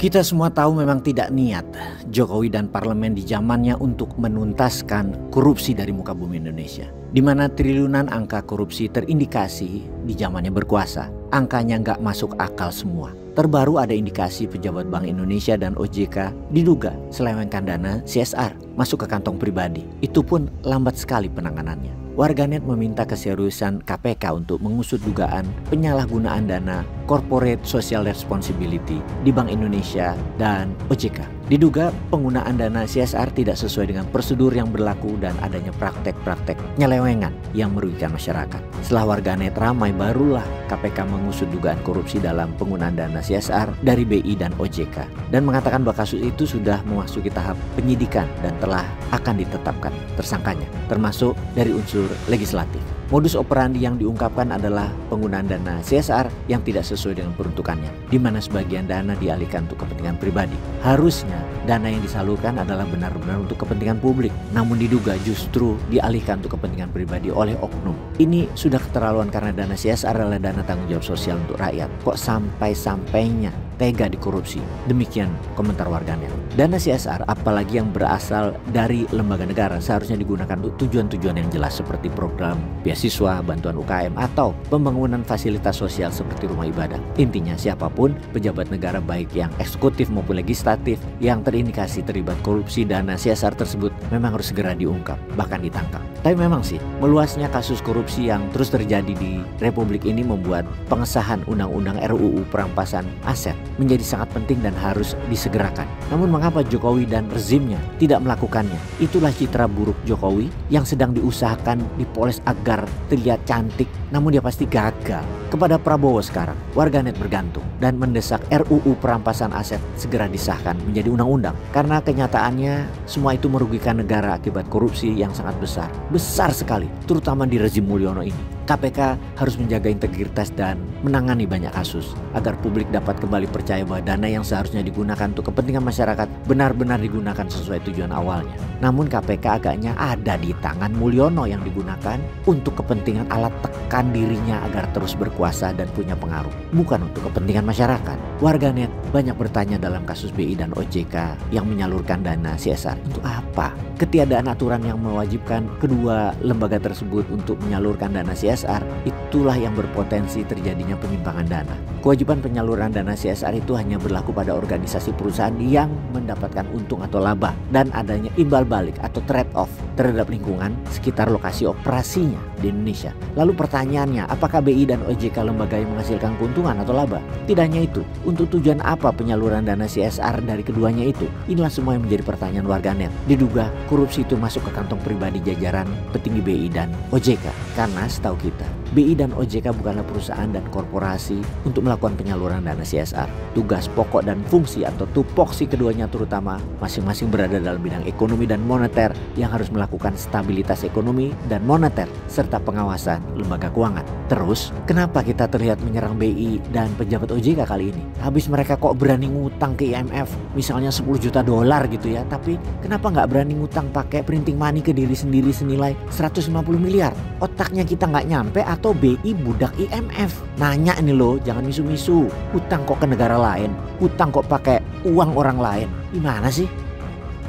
Kita semua tahu memang tidak niat Jokowi dan parlemen di zamannya untuk menuntaskan korupsi dari muka bumi Indonesia. Di mana triliunan angka korupsi terindikasi di zamannya berkuasa. Angkanya nggak masuk akal semua. Terbaru ada indikasi pejabat Bank Indonesia dan OJK diduga selewengkan dana CSR masuk ke kantong pribadi. Itu pun lambat sekali penanganannya. Warganet meminta keseriusan KPK untuk mengusut dugaan penyalahgunaan dana Corporate Social Responsibility di Bank Indonesia dan OJK. Diduga penggunaan dana CSR tidak sesuai dengan prosedur yang berlaku dan adanya praktek-praktek penyelewengan yang merugikan masyarakat. Setelah warganet ramai, barulah KPK mengusut dugaan korupsi dalam penggunaan dana CSR dari BI dan OJK dan mengatakan bahwa kasus itu sudah memasuki tahap penyidikan dan telah akan ditetapkan tersangkanya, termasuk dari unsur legislatif. Modus operandi yang diungkapkan adalah penggunaan dana CSR yang tidak sesuai dengan peruntukannya, di mana sebagian dana dialihkan untuk kepentingan pribadi. Harusnya dana yang disalurkan adalah benar-benar untuk kepentingan publik, namun diduga justru dialihkan untuk kepentingan pribadi oleh oknum. Ini sudah keterlaluan karena dana CSR adalah dana tanggung jawab sosial untuk rakyat. Kok sampai-sampainya tega dikorupsi? Demikian komentar warganet. Dana CSR apalagi yang berasal dari lembaga negara seharusnya digunakan untuk tujuan-tujuan yang jelas seperti program beasiswa, bantuan UKM, atau pembangunan fasilitas sosial seperti rumah ibadah. Intinya siapapun pejabat negara baik yang eksekutif maupun legislatif yang terindikasi terlibat korupsi dana CSR tersebut memang harus segera diungkap, bahkan ditangkap. Tapi memang sih, meluasnya kasus korupsi yang terus terjadi di Republik ini membuat pengesahan Undang-Undang RUU Perampasan Aset menjadi sangat penting dan harus disegerakan. Namun mengapa Jokowi dan rezimnya tidak melakukannya? Itulah citra buruk Jokowi yang sedang diusahakan dipoles agar terlihat cantik, namun dia pasti gagal. Kepada Prabowo sekarang, warganet bergantung dan mendesak RUU Perampasan Aset segera disahkan menjadi undang-undang. Karena kenyataannya semua itu merugikan negara akibat korupsi yang sangat besar. Besar sekali, terutama di rezim Mulyono ini. KPK harus menjaga integritas dan menangani banyak kasus agar publik dapat kembali percaya bahwa dana yang seharusnya digunakan untuk kepentingan masyarakat benar-benar digunakan sesuai tujuan awalnya. Namun KPK agaknya ada di tangan Mulyono yang digunakan untuk kepentingan alat tekan dirinya agar terus berkuasa dan punya pengaruh, bukan untuk kepentingan masyarakat. Warganet banyak bertanya dalam kasus BI dan OJK yang menyalurkan dana CSR untuk apa? Ketiadaan aturan yang mewajibkan kedua lembaga tersebut untuk menyalurkan dana CSR itulah yang berpotensi terjadinya penyimpangan dana. Kewajiban penyaluran dana CSR itu hanya berlaku pada organisasi perusahaan yang mendapatkan untung atau laba dan adanya imbal balik atau trade-off terhadap lingkungan sekitar lokasi operasinya di Indonesia. Lalu pertanyaannya, apakah BI dan OJK lembaga yang menghasilkan keuntungan atau laba? Tidak hanya itu, untuk tujuan apa penyaluran dana CSR dari keduanya itu? Inilah semua yang menjadi pertanyaan warganet. Diduga korupsi itu masuk ke kantong pribadi jajaran petinggi BI dan OJK. Karena setahu kita, BI dan OJK bukanlah perusahaan dan korporasi untuk melakukan penyaluran dana CSR. Tugas pokok dan fungsi atau tupoksi keduanya terutama masing-masing berada dalam bidang ekonomi dan moneter yang harus melakukan stabilitas ekonomi dan moneter serta pengawasan lembaga keuangan. Terus, kenapa kita terlihat menyerang BI dan pejabat OJK kali ini? Habis mereka kok berani ngutang ke IMF misalnya 10 juta dolar gitu ya, tapi kenapa nggak berani ngutang pakai printing money ke diri sendiri senilai 150 miliar? Otaknya kita nggak nyampe atau BI budak IMF? Nanya ini loh, jangan misu-misu. Hutang kok ke negara lain, hutang kok pakai uang orang lain. Gimana sih?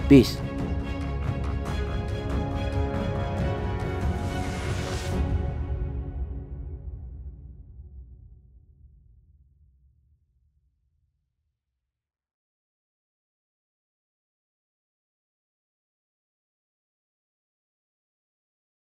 Peace.